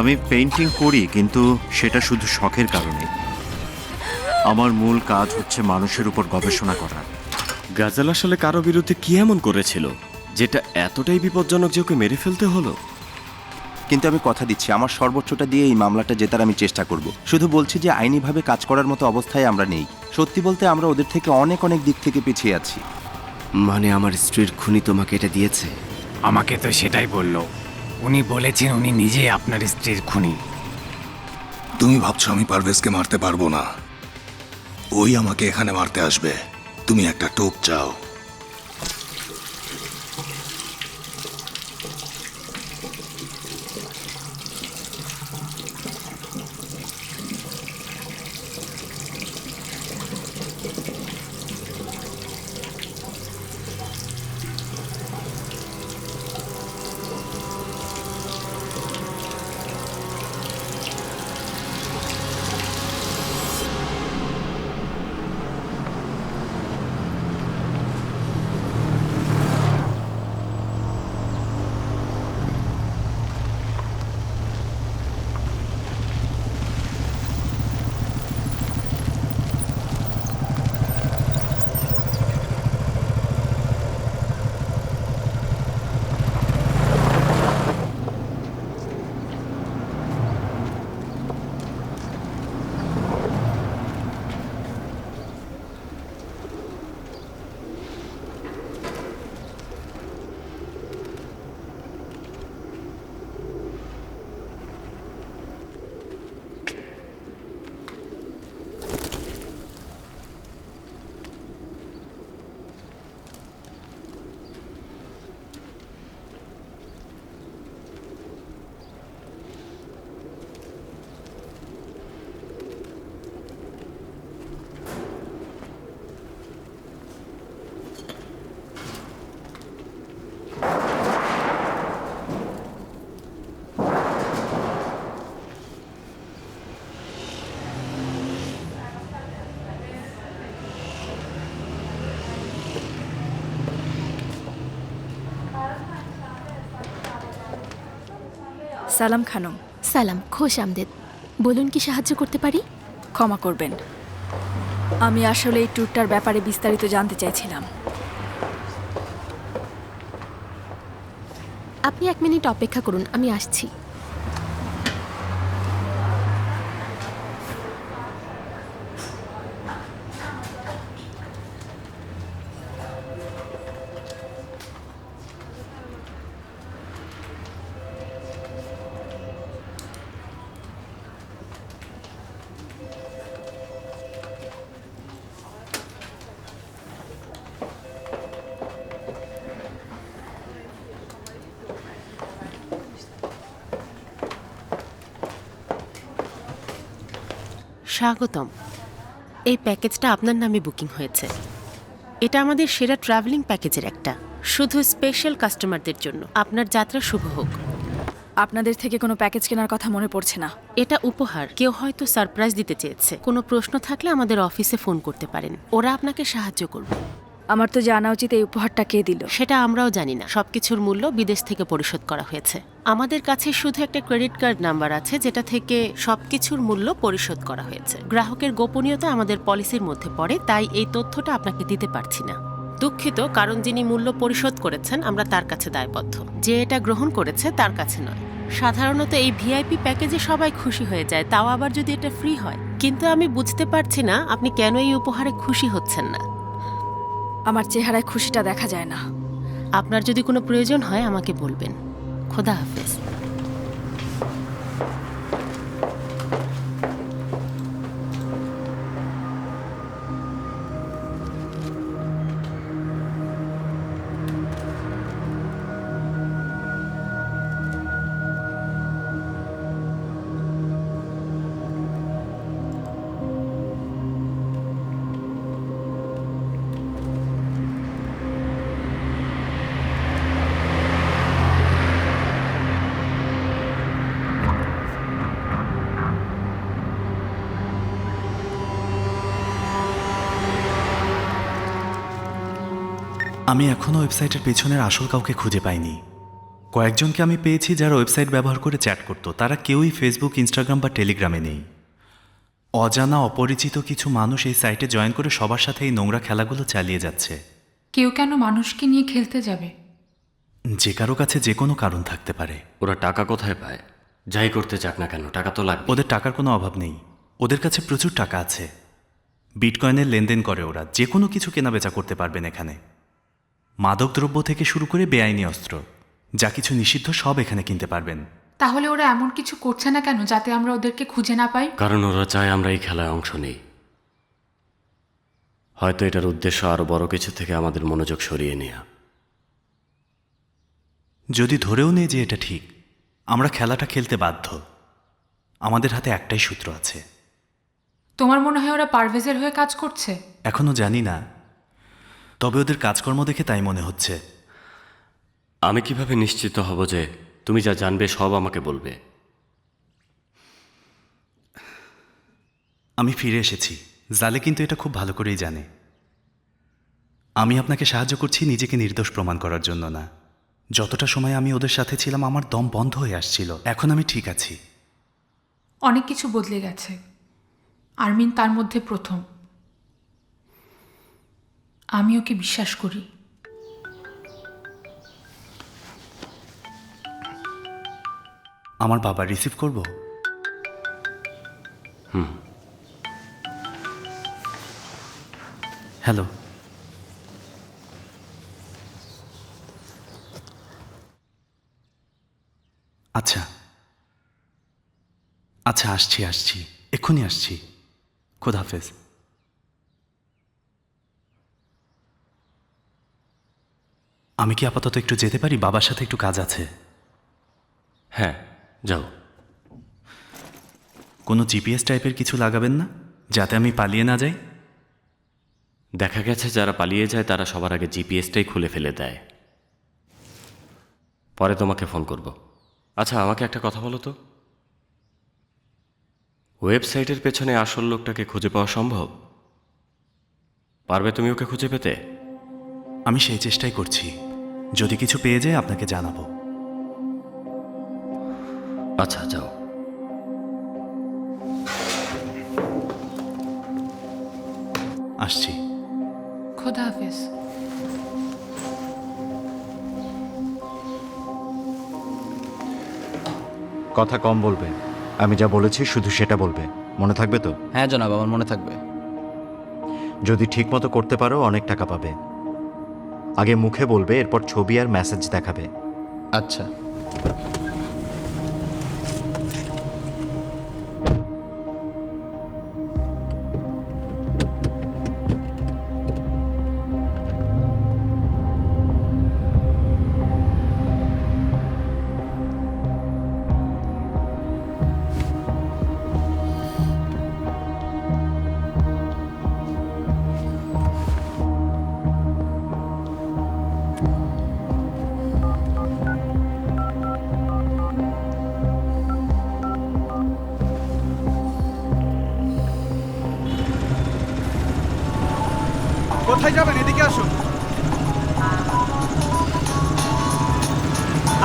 আমি পেইন্টিং করি, কিন্তু সেটা শুধু শখের কারণে। আমার মূল কাজ হচ্ছে মানুষের উপর গবেষণা করা। গাজাল আসলে কারো বিরুদ্ধে কি এমন করেছিল যেটা এতটাই বিপজ্জনক যে ওকে মেরে ফেলতে হলো? কিন্তু আমি কথা দিচ্ছি, আমার সর্বোচ্চটা দিয়ে এই মামলাটা জেতার আমি চেষ্টা করব। শুধু বলছি যে আইনিভাবে কাজ করার মতো অবস্থায় আমরা নেই। সত্যি বলতে আমরা ওদের থেকে অনেক অনেক দিক থেকে পিছিয়ে আছি। মানে আমার স্ত্রীর খুনি তোমাকে এটা দিয়েছে? আমাকে তো সেটাই বলল। উনি বলেছেন উনি নিজে আপনার স্ত্রীর খুনি। তুমি ভাবছো আমি পারভেজকে মারতে পারবো না? ওই আমাকে এখানে মারতে আসবে। তুমি একটা টোপ চাও। সালাম খানম। সালাম, খোশ আমদেদ। বলুন কি সাহায্য করতে পারি? ক্ষমা করবেন, আমি আসলে এই ট্যুরটার ব্যাপারে বিস্তারিত জানতে চাইছিলাম। আপনি 1 মিনিট অপেক্ষা করুন, আমি আসছি। স্বাগতম। এই প্যাকেজটা আপনার নামে বুকিং হয়েছে। এটা আমাদের সেরা ট্রাভেলিং প্যাকেজের একটা, শুধু স্পেশাল কাস্টমারদের জন্য। আপনার যাত্রা শুভ হোক। আপনাদের থেকে কোনো প্যাকেজ কেনার কথা মনে পড়ছে না। এটা উপহার, কেউ হয়তো সারপ্রাইজ দিতে চেয়েছে। কোনো প্রশ্ন থাকলে আমাদের অফিসে ফোন করতে পারেন, ওরা আপনাকে সাহায্য করবে। আমার তো জানা উচিত এই উপহারটা কে দিল। সেটা আমরাও জানি না। সবকিছুর মূল্য বিদেশ থেকে পরিশোধ করা হয়েছে। আমাদের কাছে শুধু একটা ক্রেডিট কার্ড নাম্বার আছে যেটা থেকে সবকিছুর মূল্য পরিশোধ করা হয়েছে। গ্রাহকের গোপনীয়তা আমাদের পলিসির মধ্যে পড়ে, তাই এই তথ্যটা আপনাকে দিতে পারছি না। দুঃখিত, কারণ যিনি মূল্য পরিশোধ করেছেন আমরা তার কাছে দায়বদ্ধ, যে এটা গ্রহণ করেছে তার কাছে নয়। সাধারণত এই ভিআইপি প্যাকেজে সবাই খুশি হয়ে যায়, তাও আবার যদি এটা ফ্রি হয়। কিন্তু আমি বুঝতে পারছি না আপনি কেন এই উপহারে খুশি হচ্ছেন না। আমার চেহারায় খুশিটা দেখা যায় না। আপনার যদি কোনো প্রয়োজন হয় আমাকে বলবেন। খোদা হাফেজ। আমি এখনো ওয়েবসাইটের পেছনের আসল কাউকে খুঁজে পাইনি। কয়েকজনকে আমি পেয়েছি যারা ওয়েবসাইট ব্যবহার করে চ্যাট করত, তারা কেউই ফেসবুক, ইনস্টাগ্রাম বা টেলিগ্রামে নেই। অজানা অপরিচিত কিছু মানুষ এই সাইটে জয়েন করে সবার সাথে এই নোংরা খেলাগুলো চালিয়ে যাচ্ছে। কেউ কেন মানুষকে নিয়ে খেলতে যাবে? যে কারো কাছে যে কোনো কারণ থাকতে পারে। ওরা টাকা কোথায় পায়? যাই করতে চাক না কেন, টাকা তো লাগবে। ওদের টাকার কোনো অভাব নেই, ওদের কাছে প্রচুর টাকা আছে। বিটকয়েনের লেনদেন করে ওরা, যে কোনো কিছু কেনাবেচা করতে পারবেন এখানে। মাদকদ্রব্য থেকে শুরু করে বেআইনি অস্ত্র, যা কিছু নিষিদ্ধ সব এখানে কিনতে পারবেন। তাহলে ওরা এমন কিছু করছে না কেন যাতে আমরা ওদেরকে খুঁজে না পাই? কারণ ওরা চায় আমরা এই খেলায় অংশ নেই। হয়তো এটার উদ্দেশ্য আরো বড় কিছু থেকে আমাদের মনোযোগ সরিয়ে নেওয়া। যদি ধরেও নেই যে এটা ঠিক, আমরা খেলাটা খেলতে বাধ্য। আমাদের হাতে একটাই সূত্র আছে। তোমার মনে হয় ওরা পারভেজের হয়ে কাজ করছে? এখনো জানি না, তবে ওদের কাজকর্ম দেখে তাই মনে হচ্ছে। আমি কিভাবে নিশ্চিত হব যে তুমি যা জানবে সব আমাকে বলবে? আমি ফিরে এসেছি, জালে কিন্তু এটা খুব ভালো করেই জানে। আমি আপনাকে সাহায্য করছি নিজেকে নির্দোষ প্রমাণ করার জন্য না। যতটা সময় আমি ওদের সাথে ছিলাম আমার দম বন্ধ হয়ে আসছিল, এখন আমি ঠিক আছি। অনেক কিছু বদলে গেছে, আরমিন তার মধ্যে প্রথম। আমি ওকে বিশ্বাস করি। আমার বাবা রিসিভ করব? হ্যালো। আচ্ছা আচ্ছা, আসছি এক্ষুনি আসছি। খোদা হাফেজ। আমি কি আপাতত একটু যেতে পারি? বাবার সাথে একটু কাজ আছে। হ্যাঁ, যাও। কোনো জিপিএস টাইপের কিছু লাগাবেন না, যাতে আমি পালিয়ে না যাই? দেখা গেছে যারা পালিয়ে যায় তারা সবার আগে জিপিএসটাই খুলে ফেলে দেয়। পরে তোমাকে ফোন করব। আচ্ছা, আমাকে একটা কথা বলো তো, ওয়েবসাইটের পেছনে আসল লোকটাকে খুঁজে পাওয়া সম্ভব? পারবে তুমি ওকে খুঁজে পেতে? আমি সেই চেষ্টাই করছি, যদি কিছু পেয়ে যায় আপনাকে জানাবো। আচ্ছা, যাও। আসছি। খোদা হাফেজ। কথা কম বলবে, আমি যা বলেছি শুধু সেটা বলবে, মনে থাকবে তো? হ্যাঁ জনাব, আমার মনে থাকবে। যদি ঠিকমতো করতে পারো অনেক টাকা পাবে। আগে মুখে বলবে, এরপর ছবি আর মেসেজ দেখাবে। আচ্ছা। কোথায় যাবেন? এদিকে আসুন,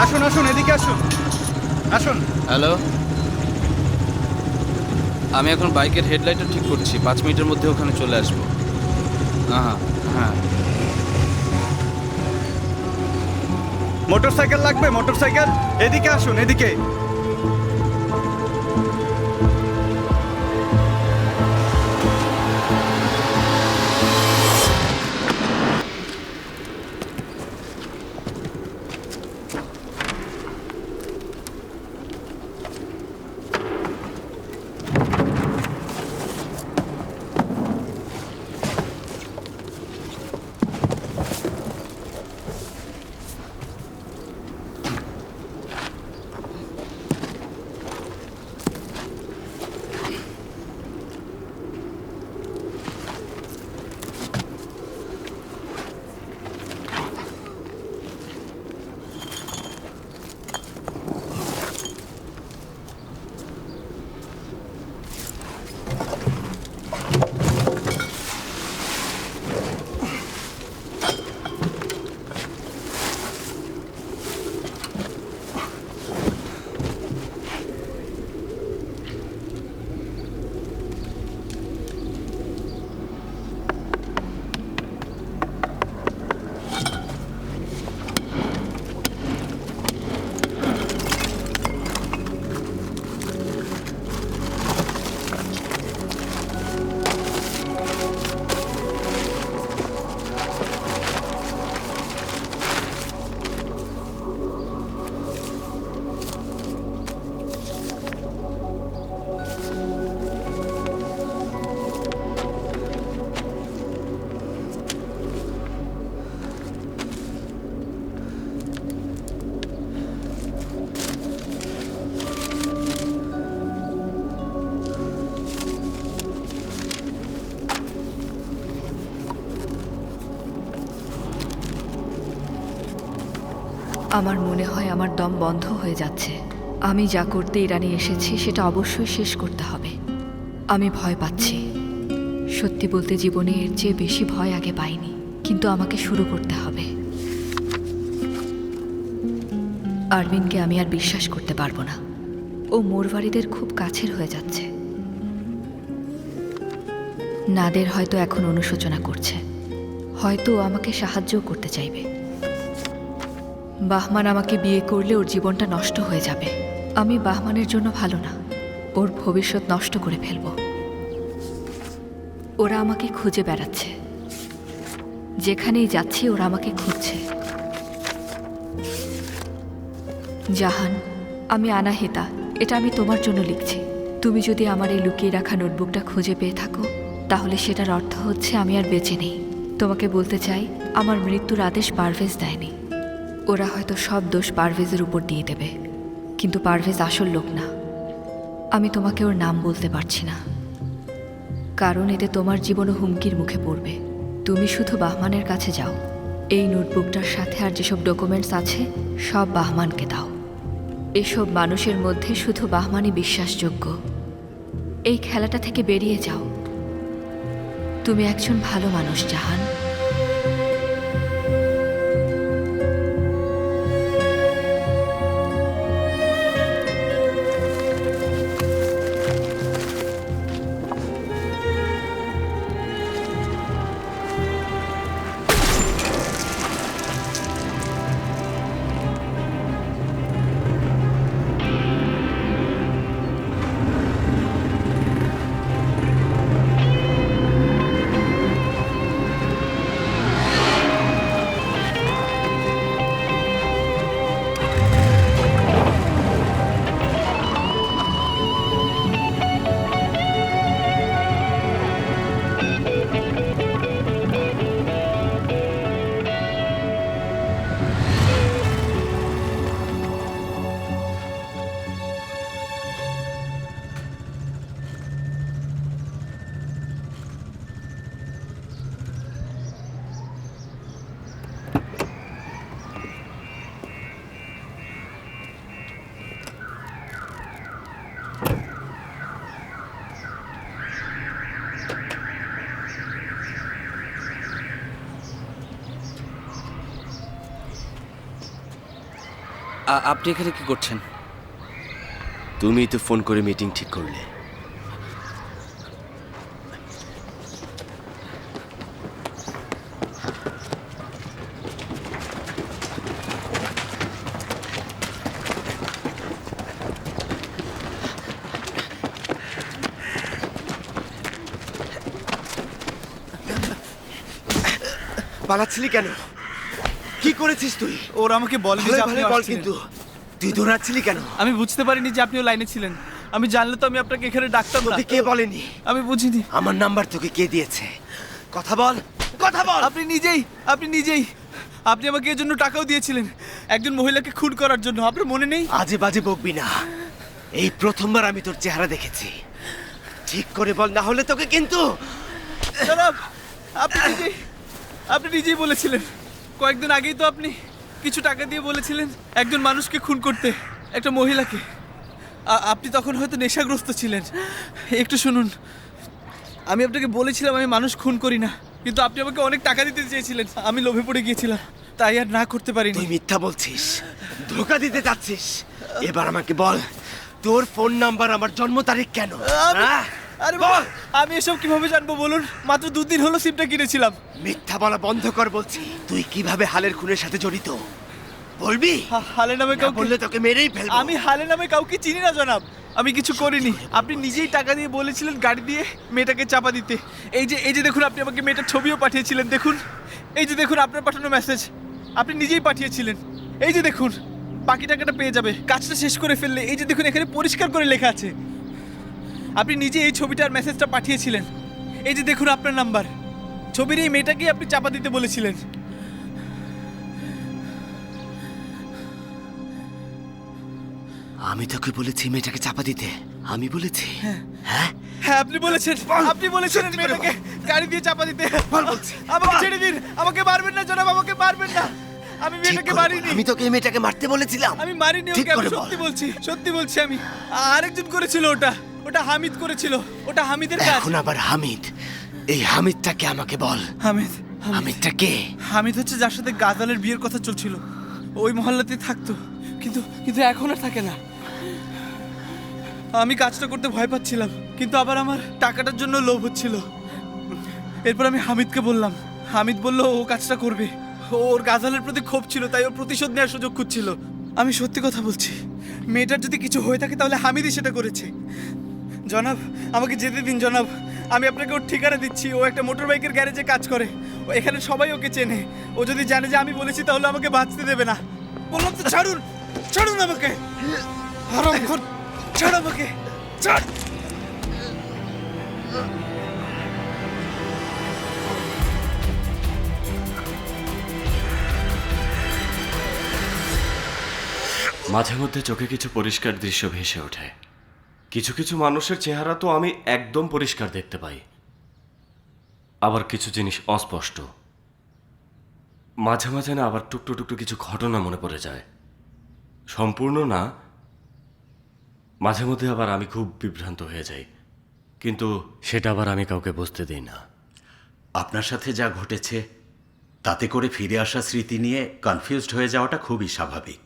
আসুন আসুন, এদিকে আসুন, আসুন। হ্যালো, আমি এখন বাইকের হেডলাইটটা ঠিক করছি, 5 মিনিটের মধ্যে ওখানে চলে আসবো। হ্যাঁ হ্যাঁ। মোটরসাইকেল লাগবে? মোটরসাইকেল, এদিকে আসুন, এদিকে। আমার মনে হয় আমার দম বন্ধ হয়ে যাচ্ছে। আমি যা করতে ইরানে এসেছি সেটা অবশ্যই শেষ করতে হবে। আমি ভয় পাচ্ছি। সত্যি বলতে জীবনে এর চেয়ে বেশি ভয় আগে পাইনি, কিন্তু আমাকে শুরু করতে হবে। আরবিনকে আমি আর বিশ্বাস করতে পারবো না। ও মোরবাড়িদের খুব কাছের হয়ে যাচ্ছে। নাদের হয়তো এখন অনুশোচনা করছে, হয়তো ও আমাকে সাহায্যও করতে চাইবে। বাহমান আমাকে বিয়ে করলে ওর জীবনটা নষ্ট হয়ে যাবে। আমি বাহমানের জন্য ভালো না, ওর ভবিষ্যৎ নষ্ট করে ফেলব। ওরা আমাকে খুঁজে বেড়াচ্ছে, যেখানেই যাচ্ছি ওরা আমাকে খুঁজছে। জাহান, আমি আনাহিতা, এটা আমি তোমার জন্য লিখছি। তুমি যদি আমার এই লুকিয়ে রাখা নোটবুকটা খুঁজে পেয়ে থাকো, তাহলে সেটার অর্থ হচ্ছে আমি আর বেঁচে নেই। তোমাকে বলতে চাই, আমার মৃত্যুর আদেশ পারভেজ দেয়নি। ওরা হয়তো সব দোষ পারভেজের উপর দিয়ে দেবে, কিন্তু পারভেজ আসল লোক না। আমি তোমাকে ওর নাম বলতে পারছি না, কারণ এতে তোমার জীবনও হুমকির মুখে পড়বে। তুমি শুধু বাহমানের কাছে যাও। এই নোটবুকটার সাথে আর যেসব ডকুমেন্টস আছে সব বাহমানকে দাও। এসব মানুষের মধ্যে শুধু বাহমানই বিশ্বাসযোগ্য। এই খেলাটা থেকে বেরিয়ে যাও। তুমি একজন ভালো মানুষ জাহান। আপনি এখানে কি করছেন? তুমি তো ফোন করে মিটিং ঠিক করলে। পালাচ্ছিলি কেন? কি করেছিস তুই? ওরা আমাকে বলেনি যে আপনি বল, আসছিলেন। কিন্তু তুই দৌড়াচ্ছিলি কেন? আমি বুঝতে পারিনি যে আপনিও লাইনে ছিলেন। আমি জানলে তো আমি আপনাকে এখানে ডাকতাম না। তোকে কে বলেনি? আমি বুঝিনি। আমার নাম্বার তোকে কে দিয়েছে? কথা বল, কথা বল। আপনি নিজেই আপনি আমাকে এর জন্য টাকাও দিয়েছিলেন, একজন মহিলাকে খুন করার জন্য। আপনার মনে নেই? আজে বাজে বকবি না। এই প্রথমবার আমি তোর চেহারা দেখেছি। ঠিক করে বল, না হলে তোকে কিন্তু। জনাব, আপনি নিজেই বলেছিলেন। কয়েকদিন আগেই তো আপনি কিছু টাকা দিয়ে বলেছিলেন একজন মানুষকে খুন করতে, একটা মহিলাকে। আপনি তখন হয়তো নেশাগ্রস্ত ছিলেন। একটু শুনুন, আমি আপনাকে বলেছিলাম আমি মানুষ খুন করি না, কিন্তু আপনি আমাকে অনেক টাকা দিতে চেয়েছিলেন। আমি লোভে পড়ে গিয়েছিলাম, তাই আর না করতে পারিনি। তুই মিথ্যা বলছিস, ধোঁকা দিতে যাচ্ছিস। এবার আমাকে বল, তোর ফোন নাম্বার, আমার জন্ম তারিখ কেন? আরে বল, আমি এসব কিভাবে জানবো বলুন? মাত্র 2 দিন হলো সিমটা কিনেছিলাম। মিথ্যা বলা বন্ধ কর বলছি। তুই কিভাবে হালের খুনের সাথে জড়িত বলবি? হালে নামে কাউকে বললে তোকে মেরেই ফেলবো। আমি হালে নামে কাউকে চিনি না জনাব। আমি কিছু করিনি। আপনি নিজেই টাকা দিয়ে বলেছিলেন গাড়ি দিয়ে মেয়েটাকে চাপা দিতে। এই যে দেখুন, আপনি আমাকে মেয়েটার ছবিও পাঠিয়েছিলেন। দেখুন, এই যে দেখুন আপনার পাঠানো মেসেজ, আপনি নিজেই পাঠিয়েছিলেন। এই যে দেখুন, বাকি টাকাটা পেয়ে যাবে কাজটা শেষ করে ফেললে। এই যে দেখুন, এখানে পরিষ্কার করে লেখা আছে। আপনি নিজে এই ছবিটার মেসেজটা পাঠিয়েছিলেন। এই যে দেখুন আপনার নাম্বার, ছবির এই মেয়েটাকেই আপনি চাপা দিতে বলেছিলেন। আমি তোকে বলেছি মেয়েটাকে চাপা দিতে? আমি বলেছি? হ্যাঁ, আপনি বলেছেন। আপনি বলেছেন মেয়েটাকে গাড়ি দিয়ে চাপা দিতে। আমাকে ছেড়ে দিন, আমাকে মারবেন না জনাব, আমাকে মারবেন না। আমি মেয়েটাকে মারিনি। আমি তোকে এই মেয়েটাকে মারতে বলেছিলাম। আমি মারিনি ঠিক ওকে, আমি করে বল। সত্যি বলছি আমি। আরেকজন করেছিল ওটা হামিদ করেছিল, ওটা হামিদের কাজ। এখন আবার হামিদ? এই হামিদটাকে আমাকে বল। হামিদটা কে? হামিদ হচ্ছে যার সাথে গাজালের বিয়ের কথা চলছিল, ওই মহল্লাতেই থাকতো, কিন্তু কিন্তু এখন আর থাকে না। আমি কাজটা করতে ভয় পাচ্ছিলাম, কিন্তু আবার আমার টাকাটার জন্য লোভ হচ্ছিল। এরপর আমি হামিদকে বললাম, হামিদ বলল ও কাজটা করবে। ওর গাজালের প্রতি ক্ষোভ ছিল, তাই ওর প্রতিশোধ নেওয়ার সুযোগ খুঁজছিল। আমি সত্যি কথা বলছি, মেয়েটার যদি কিছু হয়ে থাকে তাহলে হামিদই সেটা করেছে। জনাব, আমাকে যেতে দিন জনাব, আমি আপনাকে ওর ঠিকানা দিচ্ছি। ও একটা মোটর বাইকের গ্যারেজে কাজ করে, ও এখানে সবাই ওকে চেনে। ও যদি জানে যে আমি বলেছি তাহলে আমাকে বাঁচতে দেবে না। বললাম তো ছাড়ুন, ছাড়ুন আমাকে, হারামখোর, ছাড় আমাকে, ছাড়। মাঝে মধ্যে চোখে কিছু পরিষ্কার দৃশ্য ভেসে ওঠে। কিছু কিছু মানুষের চেহারা তো আমি একদম পরিষ্কার দেখতে পাই, আবার কিছু জিনিস অস্পষ্ট। মাঝে মাঝে না আবার টুকটু টুকটু কিছু ঘটনা মনে পড়ে যায়, সম্পূর্ণ না। মাঝে মধ্যে আবার আমি খুব বিভ্রান্ত হয়ে যাই, কিন্তু সেটা আবার আমি কাউকে বুঝতে দিই না। আপনার সাথে যা ঘটেছে তাতে করে ফিরে আসা স্মৃতি নিয়ে কনফিউজড হয়ে যাওয়াটা খুবই স্বাভাবিক।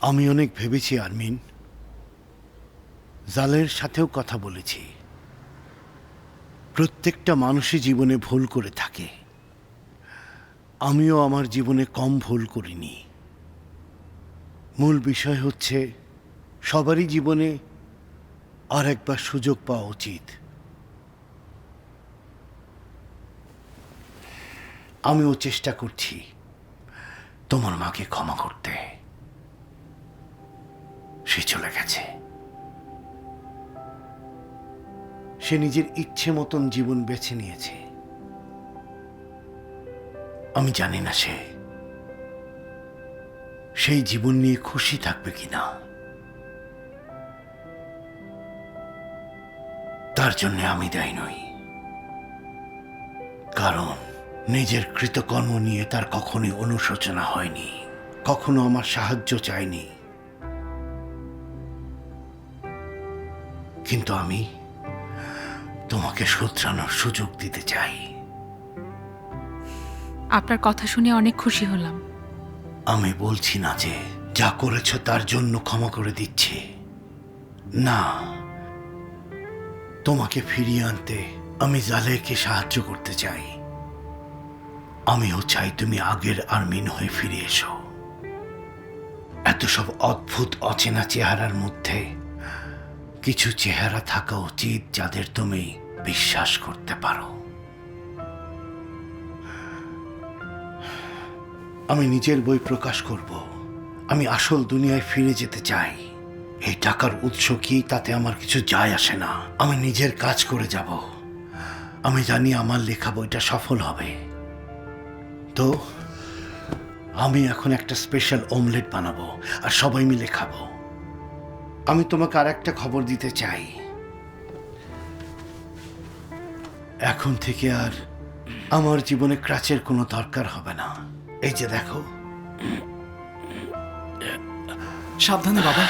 আমি অনেক ভেবেছি আরমিন, জালের সাথেও কথা বলেছি। প্রত্যেকটা মানুষই জীবনে ভুল করে থাকে, আমিও আমার জীবনে কম ভুল করিনি। মূল বিষয় হচ্ছে সবারই জীবনে আর একবার সুযোগ পাওয়া উচিত। আমিও চেষ্টা করছি তোমার মাকে ক্ষমা করতে। সে চলে গেছে, সে নিজের ইচ্ছে মতন জীবন বেছে নিয়েছে। আমি জানি না সেই জীবন নিয়ে খুশি থাকবে কিনা। তার জন্য আমি দায়ী নই, কারণ নিজের কৃতকর্ম নিয়ে তার কখনোই অনুশোচনা হয়নি, কখনো আমার সাহায্য চায়নি। কিন্তু আমি তোমাকে শুধরানোর সুযোগ দিতে চাই। আপনার কথা শুনে অনেক খুশি হলাম। আমি বলছি না যে যা করেছ তার জন্য ক্ষমা করে দিচ্ছি, না। তোমাকে ফিরিয়ে আনতে আমি জালেকে সাহায্য করতে চাই। আমিও চাই তুমি আগের আরমিন হয়ে ফিরে এসো। এত সব অদ্ভুত অচেনা চেহারার মধ্যে কিছু চেহারা থাকা উচিত যাদের তুমি বিশ্বাস করতে পারো। আমি নিজের বই প্রকাশ করব, আমি আসল দুনিয়ায় ফিরে যেতে চাই। এই টাকার উৎস কি তাতে আমার কিছু যায় আসে না, আমি নিজের কাজ করে যাব। আমি জানি আমার লেখা বইটা সফল হবে। তো আমি এখন একটা স্পেশাল অমলেট বানাবো আর সবাই মিলে খাবো। আমি তোমাকে আর একটা খবর দিতে চাই, এখন থেকে আর আমার জীবনে ক্রাচের কোনো দরকার হবে না। এই যে দেখো। সাবধানে বাবা।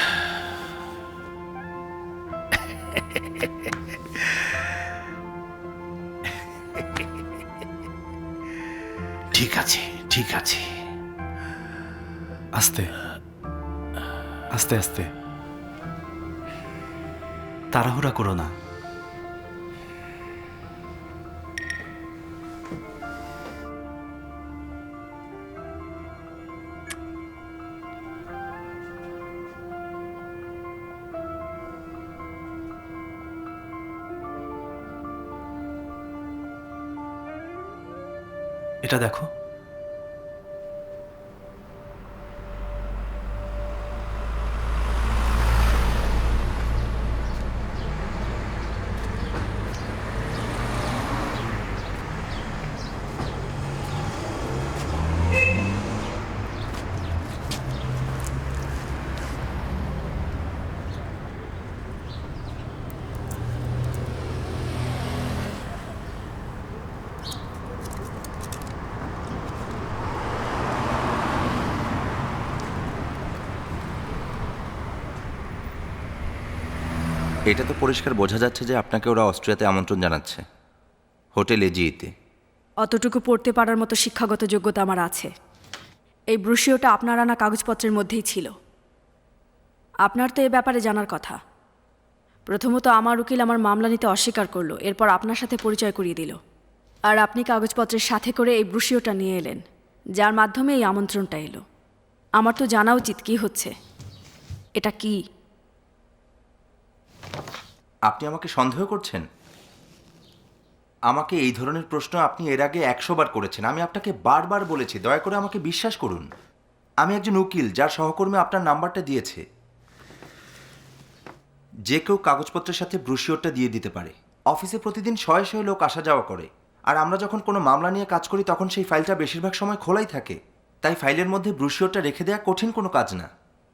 ঠিক আছে, ঠিক আছে। আস্তে আস্তে আস্তে, তাড়াহুড়া করো না। এটা দেখো। এটা তো পরিষ্কার বোঝা যাচ্ছে যে আপনাকে ওরা অস্ট্রিয়াতে আমন্ত্রণ জানাচ্ছে, হোটেল এজিইতে। অতটুকু পড়তে পারার মতো শিক্ষাগত যোগ্যতা আমার আছে। এই ব্রুশিওটা আপনার আনা কাগজপত্রের মধ্যেই ছিল। আপনার তো এ ব্যাপারে জানার কথা। প্রথমত আমার উকিল আমার মামলা নিতে অস্বীকার করলো, এরপর আপনার সাথে পরিচয় করিয়ে দিল। আর আপনি কাগজপত্রের সাথে করে এই ব্রুশিওটা নিয়ে এলেন, যার মাধ্যমে এই আমন্ত্রণটা এলো। আমার তো জানা উচিত কী হচ্ছে, এটা কি। আপনি আমাকে সন্দেহ করছেন? আমাকে এই ধরনের প্রশ্ন আপনি এর আগে 100 বার করেছেন। আমি আপনাকে বারবার বলেছি দয়া করে আমাকে বিশ্বাস করুন। আমি একজন উকিল যার সহকর্মী আপনার নাম্বারটা দিয়েছে। যে কেউ কাগজপত্রের সাথে ব্রুশিওরটা দিয়ে দিতে পারে। অফিসে প্রতিদিন শয়ে শয়ে লোক আসা যাওয়া করে, আর আমরা যখন কোনো মামলা নিয়ে কাজ করি তখন সেই ফাইলটা বেশিরভাগ সময় খোলাই থাকে। তাই ফাইলের মধ্যে ব্রুশিওরটা রেখে দেওয়া কঠিন কোনো কাজ না।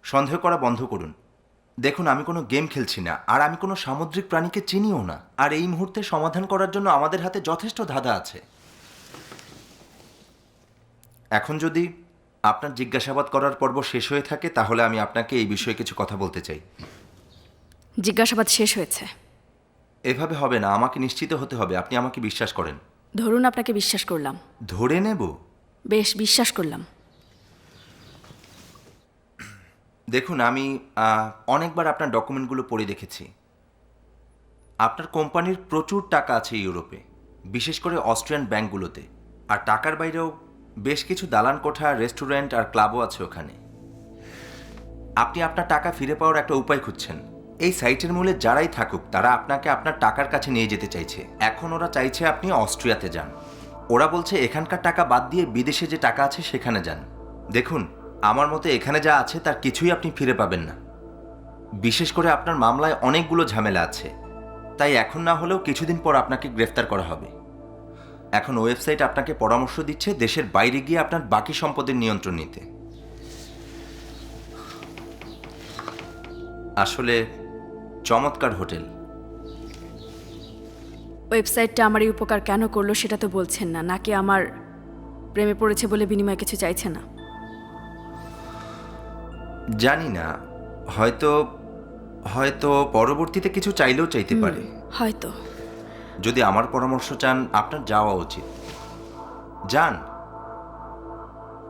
সন্দেহ করা বন্ধ করুন। দেখুন, আমি কোনো গেম খেলছি না, আর আমি কোনো সামুদ্রিক প্রাণীকে চিনিও না। আর এই মুহূর্তে সমাধান করার জন্য আমাদের হাতে যথেষ্ট ধাঁধা আছে। এখন যদি আপনার জিজ্ঞাসাবাদ করার পর্ব শেষ হয়ে থাকে তাহলে আমি আপনাকে এই বিষয়ে কিছু কথা বলতে চাই। জিজ্ঞাসাবাদ শেষ হয়েছে। এভাবে হবে না, আমাকে নিশ্চিত হতে হবে আপনি আমাকে বিশ্বাস করেন। ধরুন আপনাকে বিশ্বাস করলাম। ধরে নেব? বেশ, বিশ্বাস করলাম। দেখুন, আমি অনেকবার আপনার ডকুমেন্টগুলো পড়ে দেখেছি। আপনার কোম্পানির প্রচুর টাকা আছে ইউরোপে, বিশেষ করে অস্ট্রিয়ান ব্যাংকগুলোতে। আর টাকার বাইরেও বেশ কিছু দালান কোঠা, রেস্টুরেন্ট আর ক্লাবও আছে ওখানে। আপনি আপনার টাকা ফিরে পাওয়ার একটা উপায় খুঁজছেন। এই সাইটের মূলে যারাই থাকুক তারা আপনাকে আপনার টাকার কাছে নিয়ে যেতে চাইছে। এখন ওরা চাইছে আপনি অস্ট্রিয়াতে যান। ওরা বলছে এখানকার টাকা বাদ দিয়ে বিদেশে যে টাকা আছে সেখানে যান। দেখুন, আমার মতে এখানে যা আছে তার কিছুই আপনি ফিরে পাবেন না। বিশেষ করে আপনার মামলায় অনেকগুলো ঝামেলা আছে, তাই এখন না হলেও কিছুদিন পর আপনাকে গ্রেফতার করা হবে। এখন ওয়েবসাইট আপনাকে পরামর্শ দিচ্ছে দেশের বাইরে গিয়ে আপনার বাকি সম্পদের নিয়ন্ত্রণ নিতে। আসলে চমৎকার হোটেল। ওয়েবসাইটটা আমার এই উপকার কেন করলো সেটা তো বলছেন না, নাকি আমার প্রেমে পড়েছে বলে বিনিময়ে কিছু চাইছে না? জানি না, হয়তো হয়তো পরবর্তীতে কিছু চাইলেও চাইতে পারে। হয়তো। যদি আমার পরামর্শ চান আপনার যাওয়া উচিত। যান।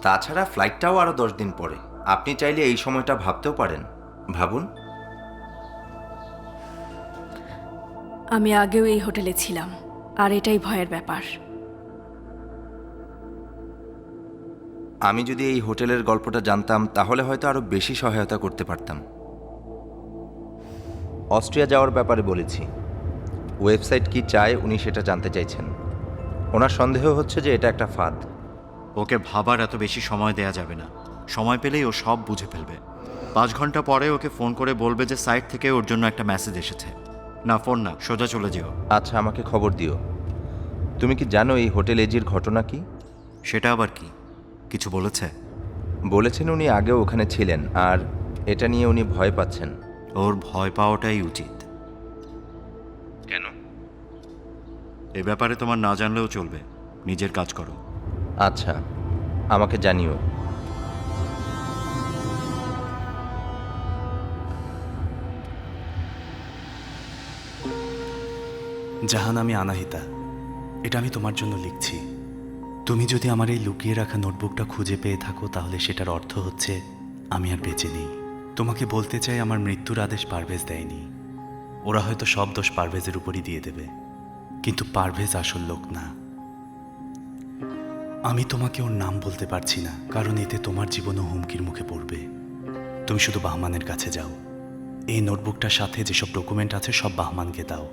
তাছাড়া ফ্লাইটটাও আরো 10 দিন পরে। আপনি চাইলে এই সময়টা ভাবতেও পারেন। ভাবুন। আমি আগেও এই হোটেলে ছিলাম, আর এটাই ভয়ের ব্যাপার। আমি যদি এই হোটেলের গল্পটা জানতাম তাহলে হয়তো আরো বেশি সহায়তা করতে পারতাম। অস্ট্রিয়া যাওয়ার ব্যাপারে বলেছি। ওয়েবসাইট কি চায় উনি সেটা জানতে চাইছেন। ওনার সন্দেহ হচ্ছে যে এটা একটা ফাঁদ। ওকে ভাবার এত বেশি সময় দেয়া যাবে না। সময় পেলেই ও সব বুঝে ফেলবে। 5 ঘন্টা পরে ওকে ফোন করে বলবে যে সাইট থেকে ওর জন্য একটা মেসেজ এসেছে। না, ফোন না, সোজা চলে যেও। আচ্ছা, আমাকে খবর দিও। তুমি কি জানো এই হোটেল এজির ঘটনা কি? সেটা আবার কি? কিছু বলেছে? বলেছেন উনি আগেও ওখানে ছিলেন, আর এটা নিয়ে উনি ভয় পাচ্ছেন। ওর ভয় পাওয়াটাই উচিত। কেন? এ ব্যাপারে তোমার না জানলেও চলবে। নিজের কাজ করো। আচ্ছা, আমাকে জানিও। জাহান, আমি আনাহিতা। এটা আমি তোমার জন্য লিখছি। তুমি যদি আমার এই লুকিয়ে রাখা নোটবুকটা খুঁজে পেয়ে থাকো তাহলে সেটার অর্থ হচ্ছে আমি আর বেঁচে নেই। তোমাকে বলতে চাই আমার মৃত্যুর আদেশ পারভেজ দেয়নি। ওরা হয়তো সব দোষ পারভেজের উপরই দিয়ে দেবে, কিন্তু পারভেজ আসল লোক না। আমি তোমাকে ওর নাম বলতে পারছি না, কারণ এতে তোমার জীবনও হুমকির মুখে পড়বে। তুমি শুধু বাহমানের কাছে যাও। এই নোটবুকটার সাথে যেসব ডকুমেন্ট আছে সব বাহমানকে দাও।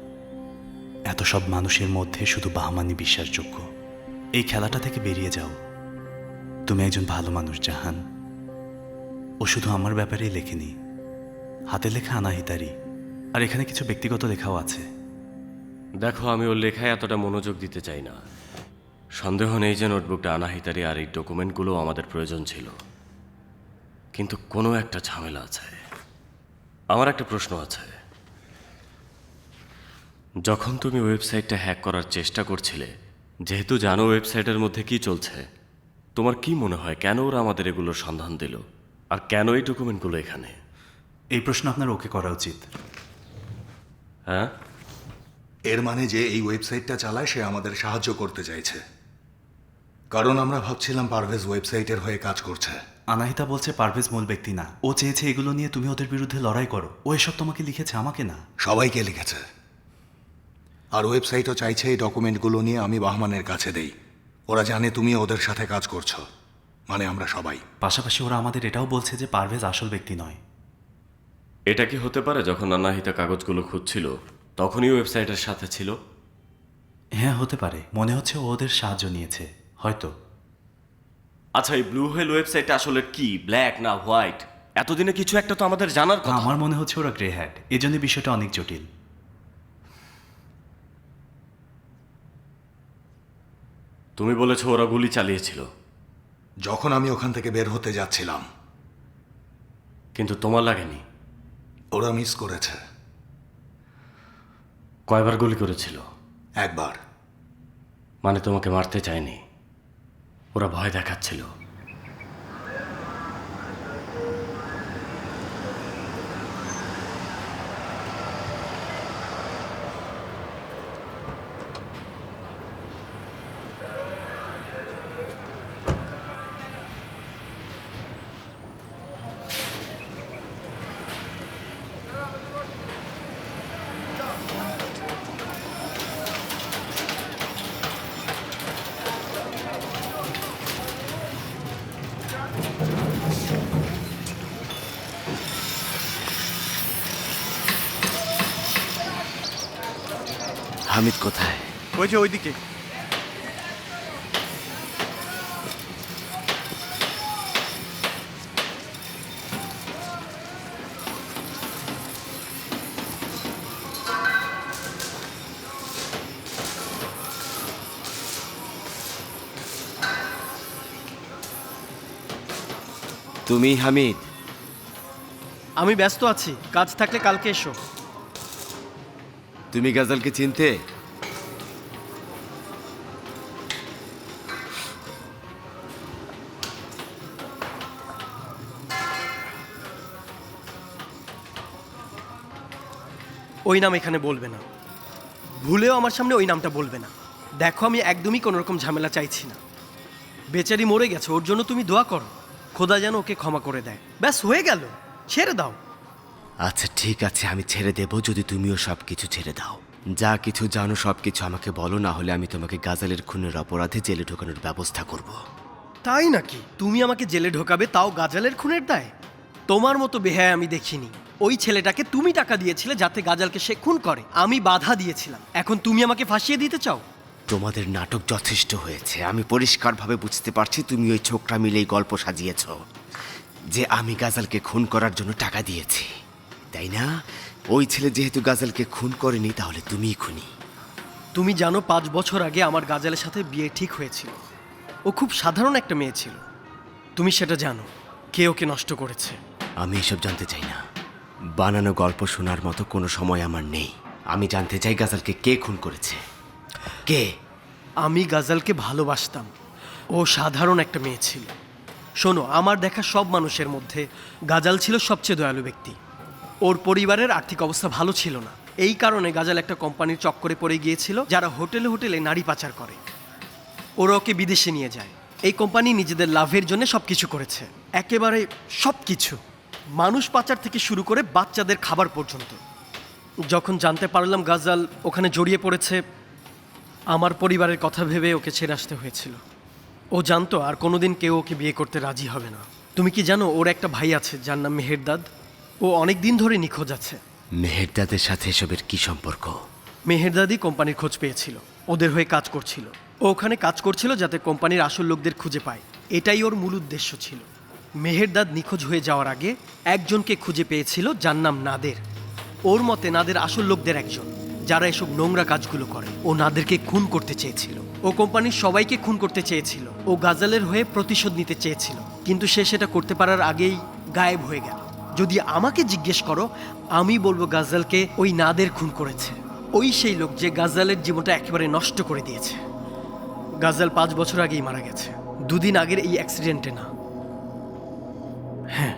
এত সব মানুষের মধ্যে শুধু বাহমানই বিশ্বাসযোগ্য। এই খেলাটা থেকে বেরিয়ে যাও। তুমি একজন ভালো মানুষ জাহান। ও শুধু আমার ব্যাপারেই লেখেনি, হাতে লেখা আনাহিতারি, আর এখানে কিছু ব্যক্তিগত লেখাও আছে। দেখো, আমি ওর লেখায় এতটা মনোযোগ দিতে চাই না। সন্দেহ নেই যে নোটবুকটা আনাহিতারি আর এই ডকুমেন্টগুলো আমাদের প্রয়োজন ছিল, কিন্তু কোনো একটা ঝামেলা আছে। আমার একটা প্রশ্ন আছে। যখন তুমি ওয়েবসাইটটা হ্যাক করার চেষ্টা করছিলে, যেহেতু জানো ওয়েবসাইটের মধ্যে কি চলছে, তোমার কি মনে হয় কেন ওরা আমাদের এগুলোর সন্ধান দিল, আর কেন এই ডকুমেন্টগুলো এখানে? এই প্রশ্ন আপনার ওকে করা উচিত। হ্যাঁ, এর মানে যে এই ওয়েবসাইটটা চালায় সে আমাদের সাহায্য করতে চাইছে, কারণ আমরা ভাবছিলাম পারভেজ ওয়েবসাইটের হয়ে কাজ করছে। আনাহিতা বলছে পারভেজ মূল ব্যক্তি না, ও চেয়েছে এগুলো নিয়ে তুমি ওদের বিরুদ্ধে লড়াই করো। ও এসব তোমাকে লিখেছে, আমাকে না। সবাইকে লিখেছে। আর ওয়েবসাইটও চাইছে এই ডকুমেন্টগুলো নিয়ে আমি বাহমানের কাছে দেই। ওরা জানে তুমি ওদের সাথে কাজ করছো, মানে আমরা সবাই। পাশাপাশি ওরা আমাদের এটাও বলছে যে পারভেজ আসল ব্যক্তি নয়। এটা কি হতে পারে যখন আনাহিতা কাগজগুলো খুঁজছিল তখনই ওয়েবসাইটের সাথে ছিল? হ্যাঁ, হতে পারে। মনে হচ্ছে ও ওদের সাহায্য নিয়েছে, হয়তো। আচ্ছা, এই ব্লু হোয়েল ওয়েবসাইটটা আসলে কি, ব্ল্যাক না হোয়াইট? এতদিনে কিছু একটা তো আমাদের জানার কথা। আমার মনে হচ্ছে ওরা গ্রে হ্যাট, এই জন্য বিষয়টা অনেক জটিল। তুমি বলেছো ওরা গুলি চালিয়েছিল যখন আমি ওখান থেকে বের হতে যাচ্ছিলাম। কিন্তু তোমার লাগেনি? ওরা মিস করেছে। কয়বার গুলি করেছিল? একবার। মানে তোমাকে মারতে চায়নি, ওরা ভয় দেখাচ্ছিল। হামিদ কোথায়? ওই যে ওইদিকে। তুমি হামিদ? আমি ব্যস্ত আছি, কাজ থাকলে কালকে এসো। তুমি গাজালকে চিনতে? ওই নাম এখানে বলবে না, ভুলেও আমার সামনে ওই নামটা বলবে না। দেখো, আমি একদমই কোনো রকম ঝামেলা চাইছি না। বেচারি মরে গেছে, ওর জন্য তুমি দোয়া করো, খোদা যেন ওকে ক্ষমা করে দেয়। ব্যাস, হয়ে গেল, ছেড়ে দাও। আচ্ছা ঠিক আছে, আমি ছেড়ে দেব যদি তুমিও সব কিছু ছেড়ে দাও। যা কিছু জানো সব কিছু আমাকে বলো, না হলে আমি তোমাকে গাজালের খুনের অপরাধে জেলে ঢোকানোর ব্যবস্থা করব। তাই নাকি? তুমি আমাকে জেলে ঢোকাবে, তাও গাজালের খুনের দায়? তোমার মতো বেহায় আমি দেখিনি। ওই ছেলেটাকে তুমি টাকা দিয়েছিলে যাতে গাজালকে সে খুন করে, আমি বাধা দিয়েছিলাম। এখন তুমি আমাকে ফাঁসিয়ে দিতে চাও? তোমাদের নাটক যথেষ্ট হয়েছে। আমি পরিষ্কারভাবে বুঝতে পারছি তুমি ওই ছোকরা মিলেই গল্প সাজিয়েছ যে আমি গাজালকে খুন করার জন্য টাকা দিয়েছি, তাই না? ওই ছেলে যেহেতু গাজালকে খুন করেনি, তাহলে তুমিই খুনি। তুমি জানো 5 বছর আগে আমার গাজালের সাথে বিয়ে ঠিক হয়েছিল। ও খুব সাধারণ একটা মেয়ে ছিল। তুমি সেটা জানো। কে ওকে নষ্ট করেছে? আমি এসব জানতে চাই না। বানানো গল্প শোনার মতো কোনো সময় আমার নেই। আমি জানতে চাই গাজালকে কে খুন করেছে। কে? আমি গাজালকে ভালোবাসতাম। ও সাধারণ একটা মেয়ে ছিল। শোনো, আমার দেখা সব মানুষের মধ্যে গাজাল ছিল সবচেয়ে দয়ালু ব্যক্তি। ওর পরিবারের আর্থিক অবস্থা ভালো ছিল না, এই কারণে গাজাল একটা কোম্পানির চক্করে পড়ে গিয়েছিল যারা হোটেলে হোটেলে নারী পাচার করে। ওরা ওকে বিদেশে নিয়ে যায়। এই কোম্পানি নিজেদের লাভের জন্য সব কিছু করেছে, একেবারে সব কিছু, মানুষ পাচার থেকে শুরু করে বাচ্চাদের খাবার পর্যন্ত। যখন জানতে পারলাম গাজাল ওখানে জড়িয়ে পড়েছে, আমার পরিবারের কথা ভেবে ওকে ছেড়ে আসতে হয়েছিল। ও জানতো আর কোনোদিন কেউ ওকে বিয়ে করতে রাজি হবে না। তুমি কি জানো ওর একটা ভাই আছে যার নাম মেহেরদাদ? ও অনেক দিন ধরে নিখোঁজ আছে। মেহেরদাদের সাথে এসবের কি সম্পর্ক? মেহেরদাদই কোম্পানির খোঁজ পেয়েছিল, ওদের হয়ে কাজ করছিল। ও ওখানে কাজ করছিল যাতে কোম্পানির আসল লোকদের খুঁজে পায়, এটাই ওর মূল উদ্দেশ্য ছিল। মেহেরদাদ নিখোঁজ হয়ে যাওয়ার আগে একজনকে খুঁজে পেয়েছিল যার নাম নাদের। ওর মতে নাদের আসল লোকদের একজন, যারা এসব নোংরা কাজগুলো করে। ও নাদেরকে খুন করতে চেয়েছিল, ও কোম্পানির সবাইকে খুন করতে চেয়েছিল, ও গাজালের হয়ে প্রতিশোধ নিতে চেয়েছিল, কিন্তু সে সেটা করতে পারার আগেই গায়েব হয়ে গেল। যদি আমাকে জিজ্ঞেস করো, আমি বলবো গাজালকে ওই নাদের খুন করেছে। ওই সেই লোক যে গাজালের জীবনটা একেবারে নষ্ট করে দিয়েছে। গাজাল 5 বছর আগেই মারা গেছে, 2 দিন আগের এই অ্যাক্সিডেন্টে না। হ্যাঁ,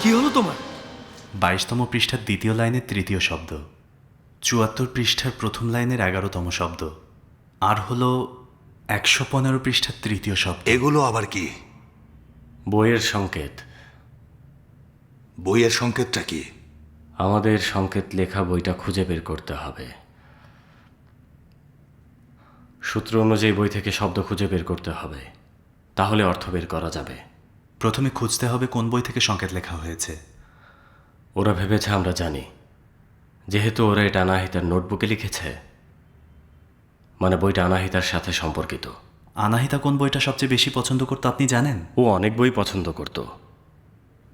কি হলো তোমার? 22তম পৃষ্ঠার 2য় লাইনের 3য় শব্দ, 74 পৃষ্ঠার প্রথম লাইনের 11তম শব্দ, আর হলো 115 পৃষ্ঠার 3য় শব্দ। এগুলো আবার কি? বইয়ের সংকেত। বইয়ের সংকেতটা কি? আমাদের সংকেত লেখা বইটা খুঁজে বের করতে হবে। সূত্র অনুযায়ী বই থেকে শব্দ খুঁজে বের করতে হবে, তাহলে অর্থ বের করা যাবে। প্রথমে খুঁজতে হবে কোন বই থেকে সংকেত লেখা হয়েছে। ওরা ভেবেছে আমরা জানি, যেহেতু ওরা এটা আনাহিতার নোটবুকে লিখেছে, মানে বইটা আনাহিতার সাথে সম্পর্কিত। আনাহিতা কোন বইটা সবচেয়ে বেশি পছন্দ করতো আপনি জানেন? ও অনেক বই পছন্দ করত,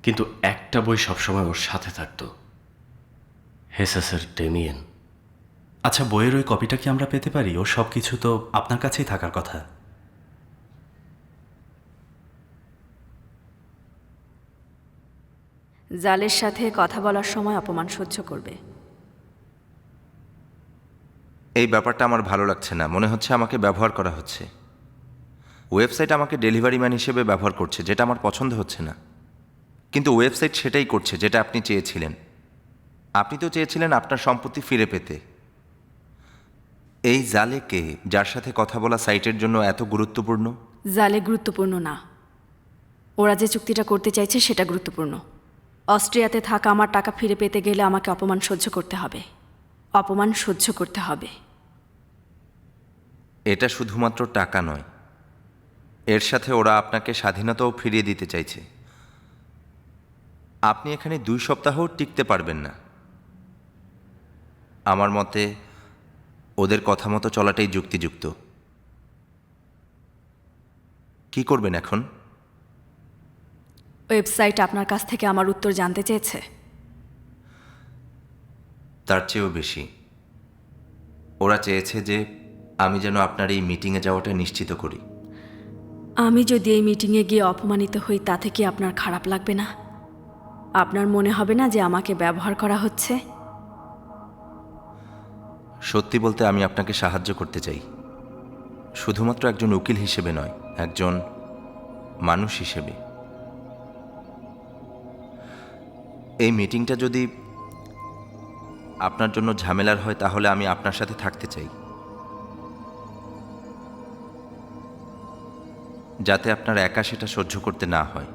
কিন্তু একটা বই সবসময় ওর সাথে থাকতো, হেসাসের ডেমিয়েন। আচ্ছা, বইয়ের ওই কপিটা কি আমরা পেতে পারি? ওর সব কিছু তো আপনার কাছেই থাকার কথা। জালের সাথে কথা বলার সময় অপমান সহ্য করবে। এই ব্যাপারটা আমার ভালো লাগছে না, মনে হচ্ছে আমাকে ব্যবহার করা হচ্ছে। ওয়েবসাইট আমাকে ডেলিভারি ম্যান হিসেবে ব্যবহার করছে, যেটা আমার পছন্দ হচ্ছে না। কিন্তু ওয়েবসাইট সেটাই করছে যেটা আপনি চেয়েছিলেন। আপনি তো চেয়েছিলেন আপনার সম্পত্তি ফিরে পেতে। এই জালে কে, যার সাথে কথা বলা সাইটের জন্য এত গুরুত্বপূর্ণ? জালে গুরুত্বপূর্ণ না, ওরা যে চুক্তিটা করতে চাইছে সেটা গুরুত্বপূর্ণ। অস্ট্রিয়াতে থাকা আমার টাকা ফিরে পেতে গেলে আমাকে অপমান সহ্য করতে হবে, অপমান সহ্য করতে হবে। এটা শুধুমাত্র টাকা নয়, এর সাথে ওরা আপনাকে স্বাধীনতাও ফিরিয়ে দিতে চাইছে। আপনি এখানে 2 সপ্তাহও টিকতে পারবেন না। আমার মতে ওদের কথা মতো চলাটাই যুক্তিযুক্ত। কি করবেন এখন? ওয়েবসাইট আপনার কাছ থেকে আমার উত্তর জানতে চেয়েছে। তার চেয়েও বেশি, ওরা চেয়েছে যে আমি যেন আপনার এই মিটিংয়ে যাওয়াটা নিশ্চিত করি। আমি যদি এই মিটিংয়ে গিয়ে অপমানিত হই, তাতে কি আপনার খারাপ লাগবে না? আপনার মনে হবে না যে আমাকে ব্যবহার করা হচ্ছে? সত্যি বলতে আমি আপনাকে সাহায্য করতে চাই, শুধুমাত্র একজন উকিল হিসেবে নয়, একজন মানুষ হিসেবে। এই মিটিংটা যদি আপনার জন্য ঝামেলার হয়, তাহলে আমি আপনার সাথে থাকতে চাই, যাতে আপনার একা সেটা সহ্য করতে না হয়।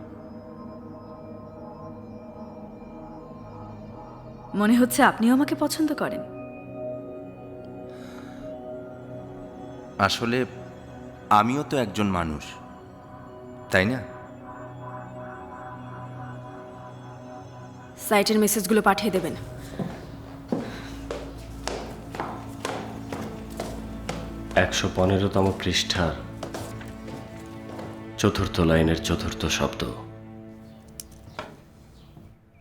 মনে হচ্ছে আপনিও আমাকে পছন্দ করেন। আসলে আমিও তো একজন মানুষ, তাই না? সাইটের মেসেজগুলো পাঠিয়ে দেবেন। একশো 15তম পৃষ্ঠার 4র্থ লাইনের 4র্থ শব্দ,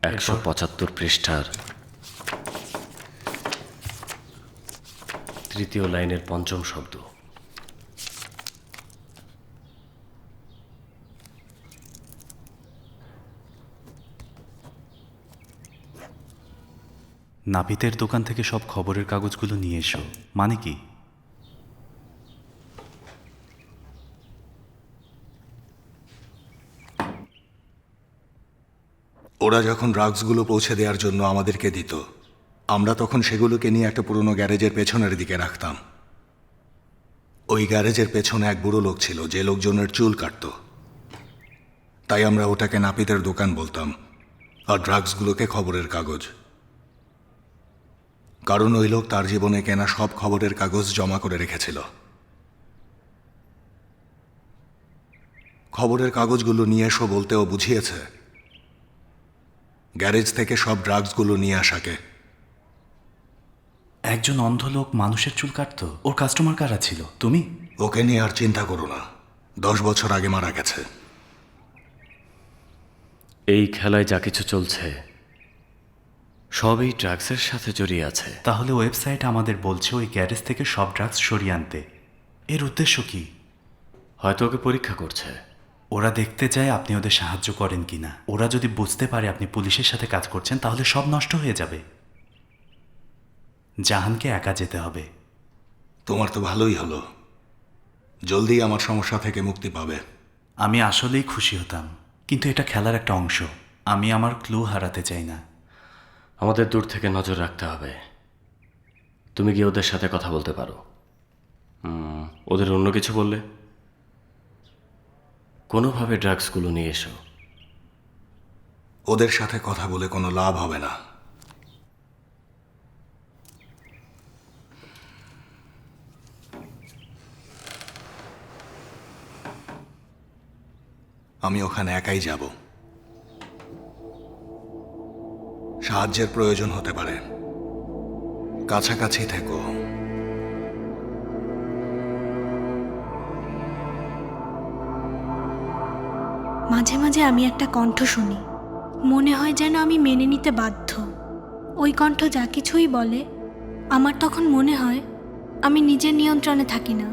175 পৃষ্ঠার 3য় লাইনের 5ম শব্দ। নাপিতের দোকান থেকে সব খবরের কাগজগুলো নিয়ে এসো। মানে কি? ওরা যখন ড্রাগসগুলো পৌঁছে দেওয়ার জন্য আমাদেরকে দিত, আমরা তখন সেগুলোকে নিয়ে একটা পুরনো গ্যারেজের পেছনের দিকে রাখতাম। ওই গ্যারেজের পেছনে এক বুড়ো লোক ছিল যে লোকজনের চুল কাটত, তাই আমরা ওটাকে নাপিতের দোকান বলতাম, আর ড্রাগসগুলোকে খবরের কাগজ। কারণ ওই লোক তার জীবনে কেনা সব খবরের কাগজ জমা করে রেখেছিল। খবরের কাগজগুলো নিয়ে এসো বলতে ও বুঝিয়েছে গ্যারেজ থেকে সব ড্রাগসগুলো নিয়ে আসাকে। একজন অন্ধ লোক মানুষের চুল কাটতো, ওর কাস্টমার কারা ছিল? তুমি? ওকে নিয়ে আর চিন্তা করো না, 10 বছর আগে মারা গেছে। এই খেলায় যা কিছু চলছে সবই ড্রাগসের সাথে জড়িয়ে আছে। তাহলে ওয়েবসাইট আমাদের বলছে ওই গ্যারেজ থেকে সব ড্রাগস সরিয়ে আনতে। এর উদ্দেশ্য কি? হয়তো ওকে পরীক্ষা করছে। ওরা দেখতে চায় আপনি ওদের সাহায্য করেন কিনা। ওরা যদি বুঝতে পারে আপনি পুলিশের সাথে কাজ করছেন তাহলে সব নষ্ট হয়ে যাবে। জাহানকে একা যেতে হবে। তোমার তো ভালোই হলো, জলদি আমার সমস্যা থেকে মুক্তি পাবে। আমি আসলেই খুশি হতাম, কিন্তু এটা খেলার একটা অংশ। আমি আমার ক্লু হারাতে চাই না। আমাদের দূর থেকে নজর রাখতে হবে। তুমি গিয়ে ওদের সাথে কথা বলতে পারো। ওদের অন্য কিছু বললে কোনোভাবে ড্রাগসগুলো নিয়ে এসো। ওদের সাথে কথা বলে কোনো লাভ হবে না। আমি ওখানে একাই যাব। সাহায্যের প্রয়োজন হতে পারে, কাছাকাছি থেকো। মাঝে মাঝে আমি একটা কণ্ঠ শুনি, মনে হয় যেন আমি মেনে নিতে বাধ্য। ওই কণ্ঠ যা কিছুই বলে আমার তখন মনে হয় আমি নিজের নিয়ন্ত্রণে থাকি না।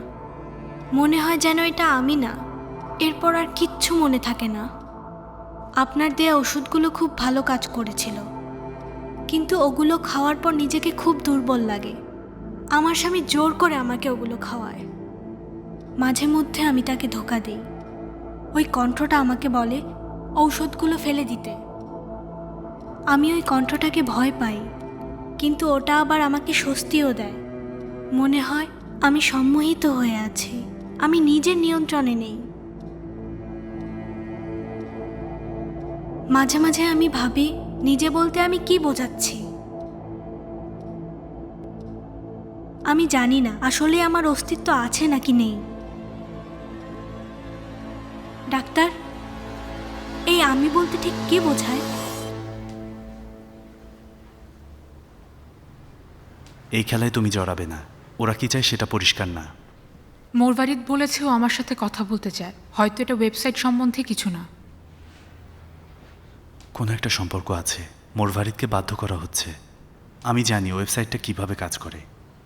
মনে হয় যেন এটা আমি না। এরপর আর কিচ্ছু মনে থাকে না। আপনার দেয়া ওষুধগুলো খুব ভালো কাজ করেছিল, কিন্তু ওগুলো খাওয়ার পর নিজেকে খুব দুর্বল লাগে। আমার স্বামী জোর করে আমাকে ওগুলো খাওয়ায়। মাঝে মধ্যে আমি তাকে ধোঁকা দিই। ওই কণ্ঠটা আমাকে বলে ঔষধগুলো ফেলে দিতে। আমি ওই কণ্ঠটাকে ভয় পাই, কিন্তু ওটা আবার আমাকে স্বস্তিও দেয়। মনে হয় আমি সম্মোহিত হয়ে আছি, আমি নিজের নিয়ন্ত্রণে নেই। মাঝে মাঝে আমি ভাবি নিজে বলতে আমি কি বোঝাচ্ছি। আমি জানি না আসলে আমার অস্তিত্ব আছে নাকি নেই। ডাক্তার, এই আমি বলতে ঠিক কি বোঝায়? এই খেলায় তুমি জড়াবে না। ওরা কি চায় সেটা পরিষ্কার না। মোরবারিদ বলেছে ও আমার সাথে কথা বলতে চায়। হয়তো এটা ওয়েবসাইট সম্বন্ধে কিছু না। কোনো একটা সম্পর্ক আছে। মোরবারিদকে বাধ্য করা হচ্ছে। আমি জানি ওয়েবসাইটটা কিভাবে কাজ করে।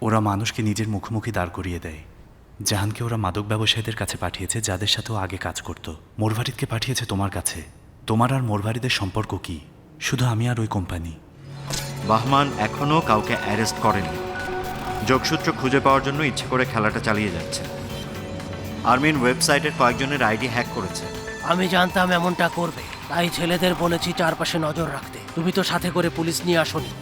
ওরা মানুষকে নিজের মুখোমুখি দাঁড় করিয়ে দেয়। জাহানকে ওরা মাদক ব্যবসায়ীদের কাছে পাঠিয়েছে, যাদের সাথেও আগে কাজ করত। মোরবারিদকে পাঠিয়েছে তোমার কাছে। তোমার আর মোরবারিদের সম্পর্ক কি? শুধু আমি আর ওই কোম্পানি। বাহমান এখনও কাউকে অ্যারেস্ট করেনি। যোগসূত্র খুঁজে পাওয়ার জন্য ইচ্ছে করে খেলাটা চালিয়ে যাচ্ছে। আরমিন ওয়েবসাইটের কয়েকজনের আইডি হ্যাক করেছে। আমি জানতাম এমনটা করবে, তাই ছেলেদের বলেছি চারপাশে নজর রাখতে। তুমি তো সাথে করে পুলিশ নিয়ে আসোনি।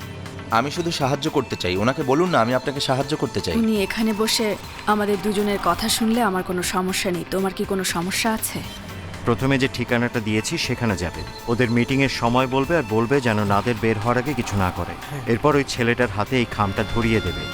আমি শুধু সাহায্য করতে চাই। ওনাকে বলুন না আমি আপনাকে সাহায্য করতে চাই। উনি এখানে বসে আমাদের দুজনের কথা শুনলে আমার কোনো সমস্যা নেই। তোমার কি কোনো সমস্যা আছে? প্রথমে যে ঠিকানাটা দিয়েছি সেখানে যাবে। ওদের মিটিংয়ের সময় বলবে, আর বলবে যেন নাদের বের হওয়ার আগে কিছু না করে। এরপর ওই ছেলেটার হাতে এই খামটা ধরিয়ে দেবে।